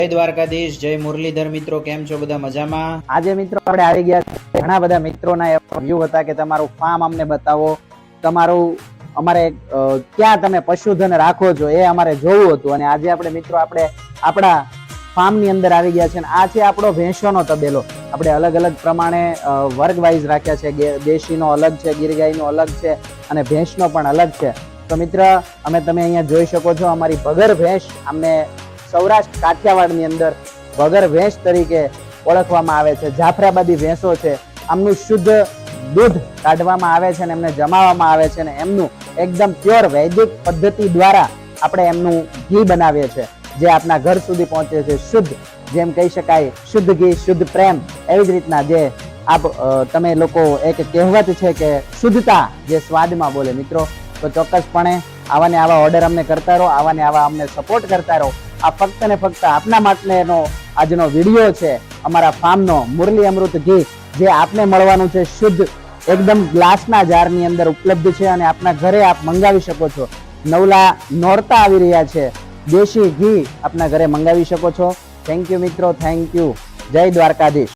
જય દ્વારકાધીશ, જય મુરલીધર મિત્રો, કેમ છો બધા? મજામાં? આજે મિત્રો આપણે આવી ગયા છે. ઘણા બધા મિત્રોના એવા વ્યૂ હતા કે તમારું ફાર્મ અમને બતાવો, તમારું અમારે ક્યાં તમે પશુધન રાખો છો એ અમારે જોવું હતું. અને આજે આપણે મિત્રો આપણા ફાર્મની અંદર આવી ગયા છે. અને આ છે આપણો ભેંસોનો તબેલો. આપણે અલગ અલગ પ્રમાણે વર્ગ વાઇઝ રાખ્યા છે. દેશીનો અલગ છે, ગીર ગાયનો અલગ છે અને ભેંસનો પણ અલગ છે. તો મિત્ર તમે અહીંયા જોઈ શકો છો અમારી બગર ભેંસ, અમને સૌરાષ્ટ્ર કાઠિયાવાડની અંદર બગર ભેંસ તરીકે ઓળખવામાં આવે છે. જાફરાબાદી ભેંસો છે. આમનું શુદ્ધ દૂધ કાઢવામાં આવે છે અને એમને જમાવવામાં આવે છે અને એમનું એકદમ પ્યોર વૈદિક પદ્ધતિ દ્વારા આપણે એમનું ઘી બનાવીએ છીએ, જે આપણા ઘર સુધી પહોંચે છે. શુદ્ધ, જેમ કહી શકાય શુદ્ધ ઘી, શુદ્ધ પ્રેમ. એવી જ રીતના જે તમે લોકો એક કહેવત છે કે શુદ્ધતા જે સ્વાદમાં બોલે. મિત્રો તો ચોક્કસપણે આવા ને આવા ઓર્ડર અમને કરતા રહો, આવા ને આવા અમને સપોર્ટ કરતા રહો. આ ફક્ત ને ફક્ત આપના માટેનો આજનો વિડીયો છે, અમારા ફાર્મનો મુરલી અમૃત ઘી, જે આપને મળવાનું છે શુદ્ધ, એકદમ ગ્લાસના જારની અંદર ઉપલબ્ધ છે અને આપના ઘરે આપ મંગાવી શકો છો. નવલા નોરતા આવી રહ્યા છે, દેશી ઘી આપના ઘરે મંગાવી શકો છો. થેન્ક યુ મિત્રો, થેન્ક યુ. જય દ્વારકાધીશ.